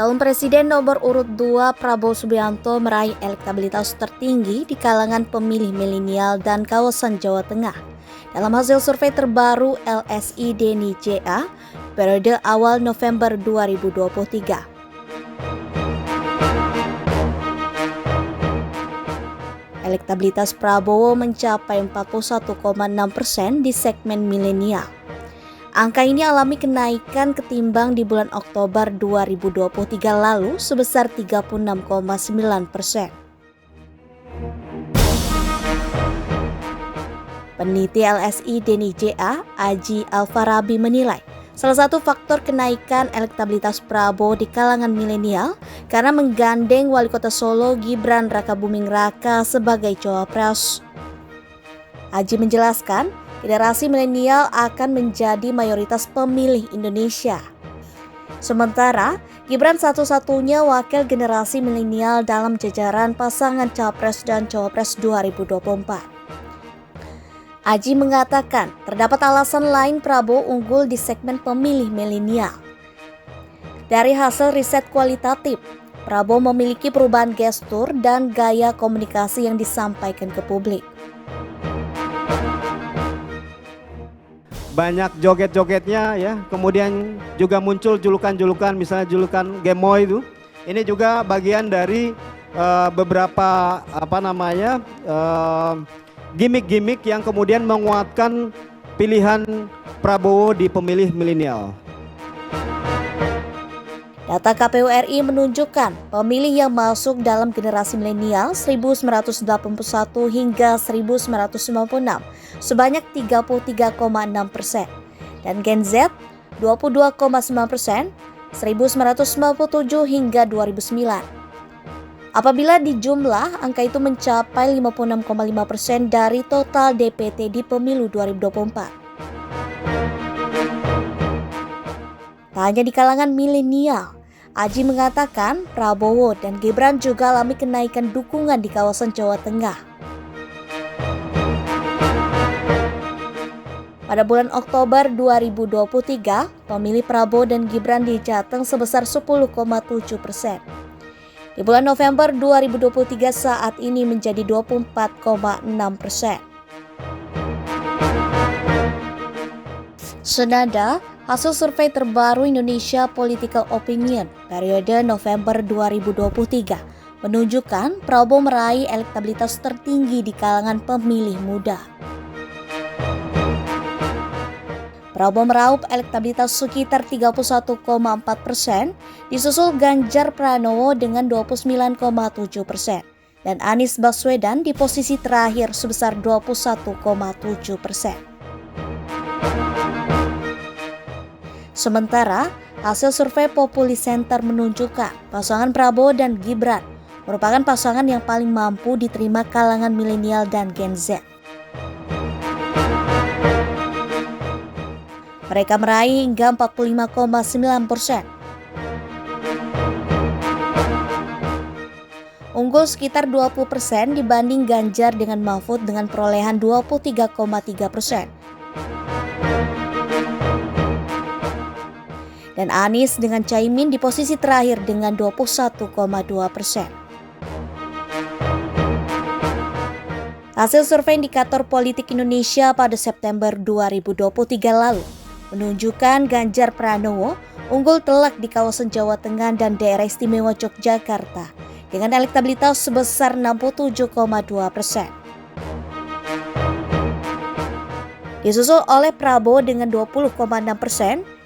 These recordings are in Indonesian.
Calon Presiden nomor urut 2 Prabowo Subianto meraih elektabilitas tertinggi di kalangan pemilih milenial dan kawasan Jawa Tengah. Dalam hasil survei terbaru LSI Deni JA periode awal November 2023. Elektabilitas Prabowo mencapai 41,6% di segmen milenial. Angka ini alami kenaikan ketimbang di bulan Oktober 2023 lalu sebesar 36,9%. Peneliti LSI Deni JA, Aji Alfarabi menilai, salah satu faktor kenaikan elektabilitas Prabowo di kalangan milenial karena menggandeng Wali Kota Solo Gibran Rakabuming Raka sebagai cawapres. Aji menjelaskan, generasi milenial akan menjadi mayoritas pemilih Indonesia. Sementara, Gibran satu-satunya wakil generasi milenial dalam jajaran pasangan Capres dan Cawapres 2024. Aji mengatakan, terdapat alasan lain Prabowo unggul di segmen pemilih milenial. Dari hasil riset kualitatif, Prabowo memiliki perubahan gestur dan gaya komunikasi yang disampaikan ke publik. Banyak joget-jogetnya ya, kemudian juga muncul julukan-julukan, misalnya julukan Gemoy itu. Ini juga bagian dari beberapa gimmick-gimmick yang kemudian menguatkan pilihan Prabowo di pemilih milenial. Data KPU RI menunjukkan pemilih yang masuk dalam generasi milenial 1981 hingga 1996 sebanyak 33,6% dan Gen Z 22,9% 1997 hingga 2009. Apabila dijumlah, angka itu mencapai 56,5% dari total DPT di pemilu 2024. Tak hanya di kalangan milenial, Aji mengatakan Prabowo dan Gibran juga alami kenaikan dukungan di kawasan Jawa Tengah. Pada bulan Oktober 2023, pemilih Prabowo dan Gibran di Jateng sebesar 10,7%. Di bulan November 2023 saat ini menjadi 24,6%. Senada, hasil survei terbaru Indonesia Political Opinion periode November 2023 menunjukkan Prabowo meraih elektabilitas tertinggi di kalangan pemilih muda. Prabowo meraup elektabilitas sekitar 31,4%, disusul Ganjar Pranowo dengan 29,7% dan Anies Baswedan di posisi terakhir sebesar 21,7%. Sementara, hasil survei Populi Center menunjukkan pasangan Prabowo dan Gibran merupakan pasangan yang paling mampu diterima kalangan milenial dan Gen Z. Mereka meraih hingga 45,9%. Unggul sekitar 20% dibanding Ganjar dengan Mahfud dengan perolehan 23,3%. Dan Anies dengan Caimin di posisi terakhir dengan 21,2%. Hasil survei Indikator Politik Indonesia pada September 2023 lalu menunjukkan Ganjar Pranowo unggul telak di kawasan Jawa Tengah dan Daerah Istimewa Yogyakarta dengan elektabilitas sebesar 67,2%. Disusul oleh Prabowo dengan 20,6%.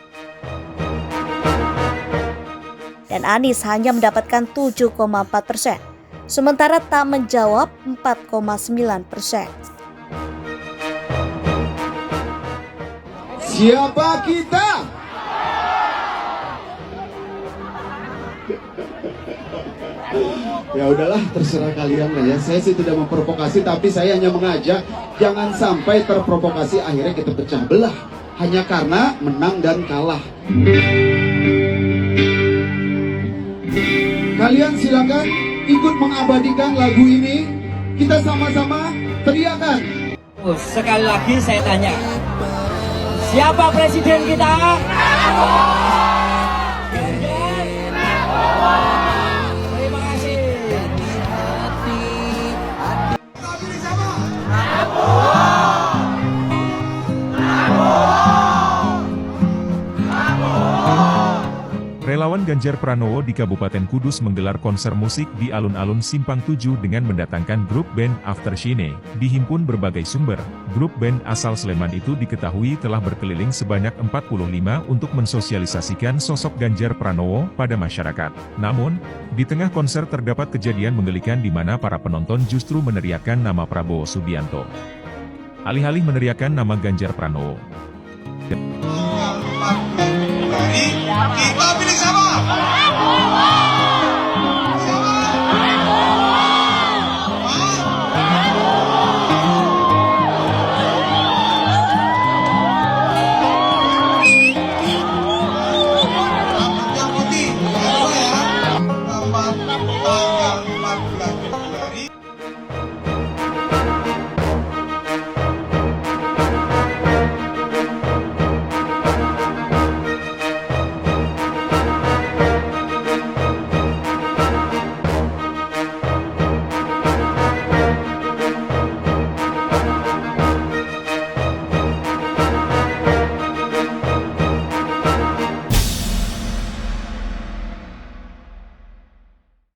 Dan Anies hanya mendapatkan 7,4%, sementara tak menjawab 4,9%. Siapa kita? Ya udahlah, terserah kalian lah ya. Saya sih tidak memprovokasi, tapi saya hanya mengajak jangan sampai terprovokasi akhirnya kita pecah belah hanya karena menang dan kalah. Kalian silakan ikut mengabadikan lagu ini. Kita sama-sama teriakan. Sekali lagi saya tanya, siapa presiden kita? Ganjar Pranowo di Kabupaten Kudus menggelar konser musik di alun-alun Simpang 7 dengan mendatangkan grup band After Shine. Dihimpun berbagai sumber, grup band asal Sleman itu diketahui telah berkeliling sebanyak 45 untuk mensosialisasikan sosok Ganjar Pranowo pada masyarakat. Namun, di tengah konser terdapat kejadian menggelikan di mana para penonton justru meneriakkan nama Prabowo Subianto. Alih-alih meneriakkan nama Ganjar Pranowo. Kita pilih siapa?